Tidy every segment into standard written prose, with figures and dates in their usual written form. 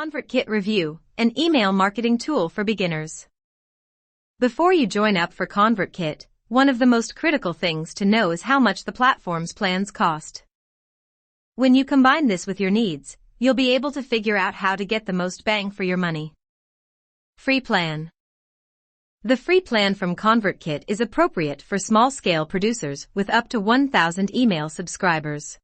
Convertkit Review, an email marketing tool for beginners. Before you join up for Convertkit, one of the most critical things to know is how much the platform's plans cost. When you combine this with your needs, you'll be able to figure out how to get the most bang for your money. Free plan. The free plan from Convertkit is appropriate for small-scale producers with up to 1,000 email subscribers.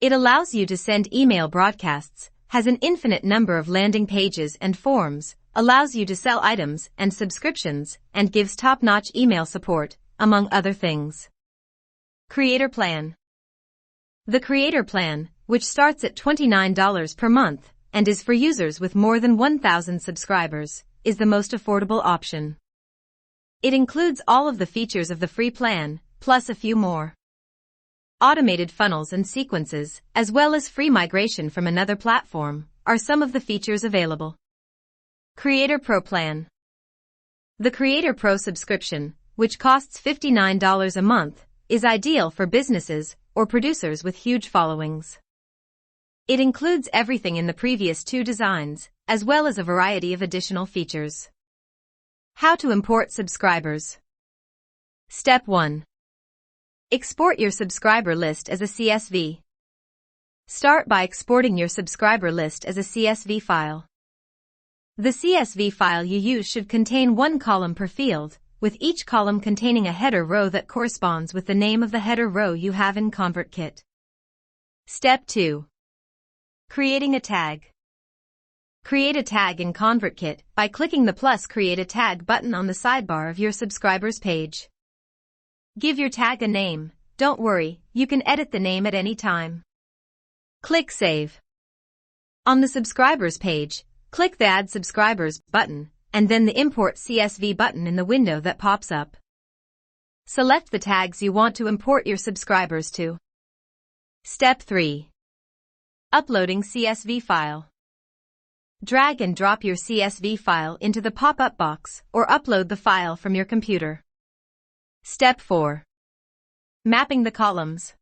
It allows you to send email broadcasts, has an infinite number of landing pages and forms, allows you to sell items and subscriptions, and gives top-notch email support, among other things. Creator Plan. The Creator Plan, which starts at $29 per month and is for users with more than 1,000 subscribers, is the most affordable option. It includes all of the features of the free plan, plus a few more. Automated funnels and sequences, as well as free migration from another platform, are some of the features available. Creator Pro Plan. The Creator Pro subscription, which costs $59 a month, is ideal for businesses or producers with huge followings. It includes everything in the previous two designs, as well as a variety of additional features. How to import subscribers. Step 1. Export your subscriber list as a CSV. Start by exporting your subscriber list as a CSV file. The CSV file you use should contain one column per field, with each column containing a header row that corresponds with the name of the header row you have in Convertkit. Step 2. Creating a tag. Create a tag in Convertkit by clicking the plus Create a Tag button on the sidebar of your subscribers page. Give your tag a name. Don't worry, you can edit the name at any time. Click Save. On the subscribers page, click the Add Subscribers button, and then the Import CSV button in the window that pops up. Select the tags you want to import your subscribers to. Step 3. Uploading CSV file. Drag and drop your CSV file into the pop-up box or upload the file from your computer. Step 4. Mapping the columns.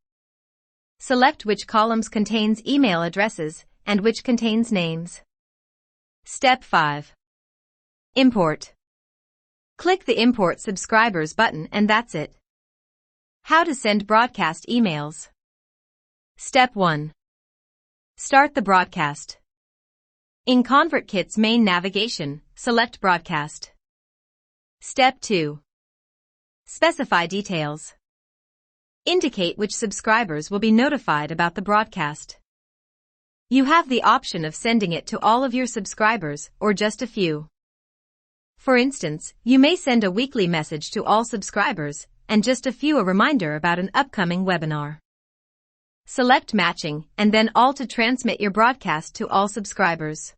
Select which columns contains email addresses and which contains names. Step 5. Import. Click the Import Subscribers button and that's it. How to send broadcast emails. Step 1. Start the broadcast. In Convertkit's main navigation, select Broadcast. Step 2. Specify details. Indicate which subscribers will be notified about the broadcast. You have the option of sending it to all of your subscribers or just a few. For instance, you may send a weekly message to all subscribers and just a few a reminder about an upcoming webinar. Select Matching and then All to transmit your broadcast to all subscribers.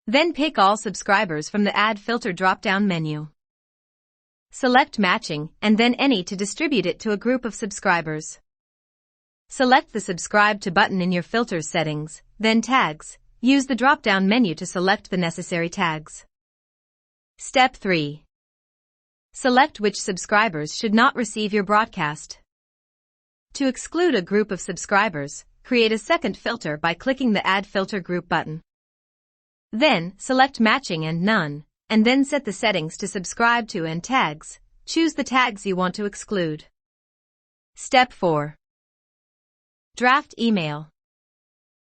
Then pick All Subscribers from the Add Filter drop-down menu. Select Matching and then Any to distribute it to a group of subscribers. Select the Subscribe to button in your filters settings, then Tags. Use the drop-down menu to select the necessary tags. Step 3. Select which subscribers should not receive your broadcast. To exclude a group of subscribers, create a second filter by clicking the Add Filter Group button. Then, select Matching and None, and then set the settings to Subscribe to and Tags. Choose the tags you want to exclude. Step 4. Draft email.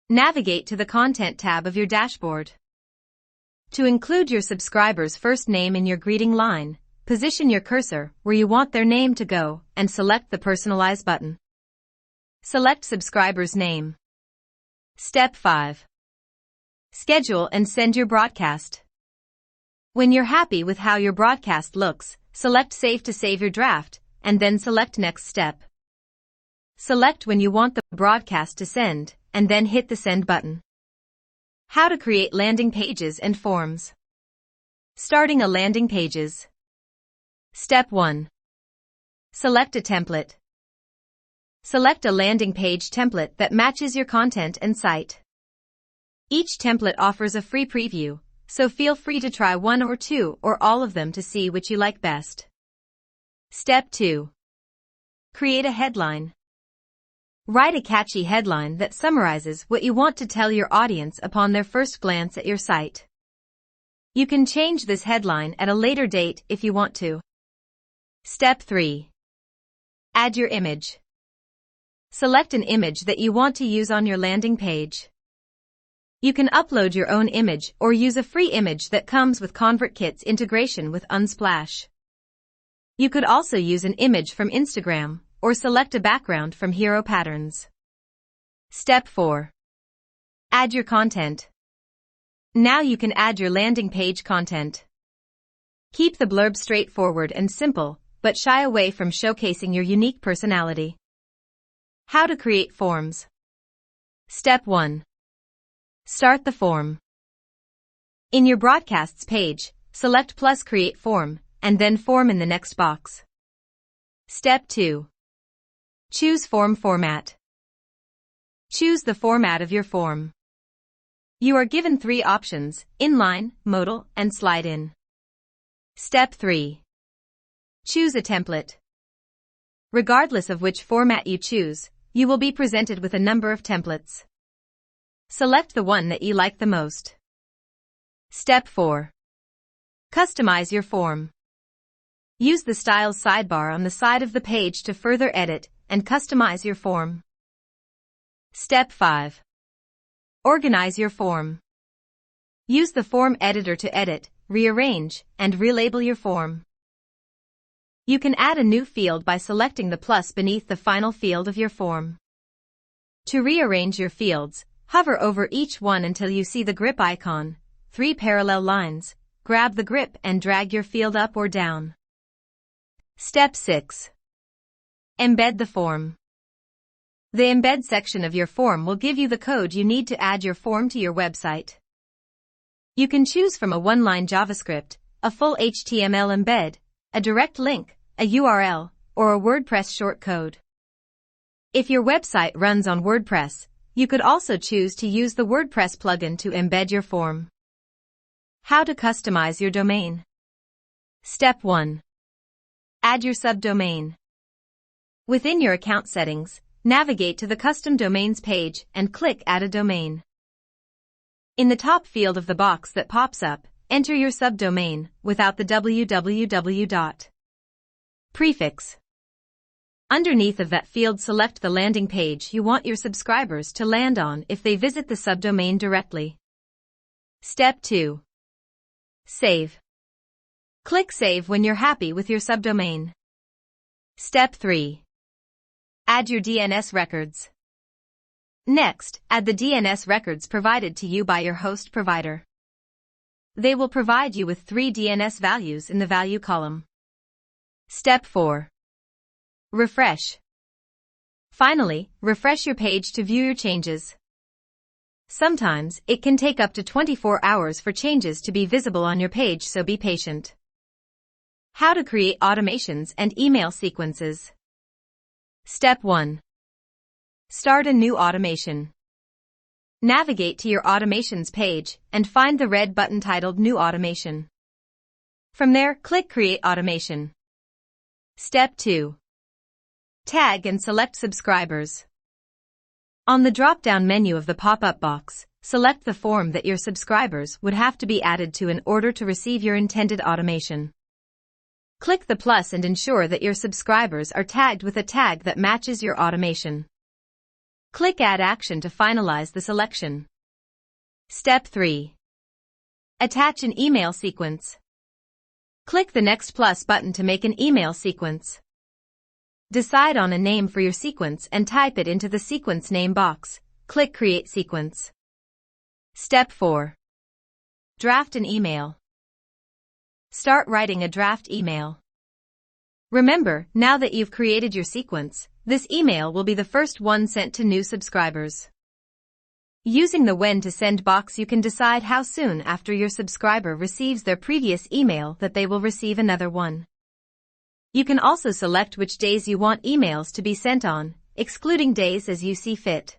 Navigate to the Content tab of your dashboard. To include your subscriber's first name in your greeting line, position your cursor where you want their name to go and select the Personalize button. Select subscriber's name. Step 5. Schedule and send your broadcast. When you're happy with how your broadcast looks, select Save to save your draft, and then select Next Step. Select when you want the broadcast to send, and then hit the Send button. How to create landing pages and forms. Starting a landing pages. Step 1. Select a template. Select a landing page template that matches your content and site. Each template offers a free preview, so feel free to try one or two or all of them to see which you like best. Step 2. Create a headline. Write a catchy headline that summarizes what you want to tell your audience upon their first glance at your site. You can change this headline at a later date if you want to. Step 3. Add your image. Select an image that you want to use on your landing page. You can upload your own image or use a free image that comes with Convertkit's integration with Unsplash. You could also use an image from Instagram or select a background from Hero Patterns. Step 4. Add your content. Now you can add your landing page content. Keep the blurb straightforward and simple, but shy away from showcasing your unique personality. How to create forms. Step 1. Start the form. In your broadcasts page, select plus create form, and then form in the next box. Step 2. Choose form format. Choose the format of your form. You are given 3 options: inline, modal, and slide in. Step 3. Choose a template. Regardless of which format you choose, you will be presented with a number of templates. Select the one that you like the most. Step 4. Customize your form. Use the Styles sidebar on the side of the page to further edit and customize your form. Step 5. Organize your form. Use the form editor to edit, rearrange, and relabel your form. You can add a new field by selecting the plus beneath the final field of your form. To rearrange your fields, hover over each one until you see the grip icon, 3 parallel lines. Grab the grip and drag your field up or down. Step 6. Embed the form. The embed section of your form will give you the code you need to add your form to your website. You can choose from a one-line JavaScript, a full HTML embed, a direct link, a URL, or a WordPress shortcode. If your website runs on WordPress, you could also choose to use the WordPress plugin to embed your form. How to customize your domain. Step 1. Add your subdomain. Within your account settings, navigate to the Custom Domains page and click Add a Domain. In the top field of the box that pops up, enter your subdomain without the www. Prefix. Underneath of that field, select the landing page you want your subscribers to land on if they visit the subdomain directly. Step 2. Save. Click Save when you're happy with your subdomain. Step 3. Add your DNS records. Next, add the DNS records provided to you by your host provider. They will provide you with 3 DNS values in the value column. Step 4. Refresh. Finally, refresh your page to view your changes. Sometimes, it can take up to 24 hours for changes to be visible on your page, so be patient. How to create automations and email sequences. Step 1. Start a new automation. Navigate to your automations page and find the red button titled New Automation. From there, click Create Automation. Step 2. Tag and select subscribers. On the drop-down menu of the pop-up box, select the form that your subscribers would have to be added to in order to receive your intended automation. Click the plus and ensure that your subscribers are tagged with a tag that matches your automation. Click Add Action to finalize the selection. Step 3. Attach an email sequence. Click the Next Plus button to make an email sequence. Decide on a name for your sequence and type it into the sequence name box. Click Create Sequence. Step 4. Draft an email. Start writing a draft email. Remember, now that you've created your sequence, this email will be the first one sent to new subscribers. Using the When to Send box, you can decide how soon after your subscriber receives their previous email that they will receive another one. You can also select which days you want emails to be sent on, excluding days as you see fit.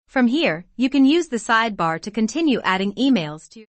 From here, you can use the sidebar to continue adding emails to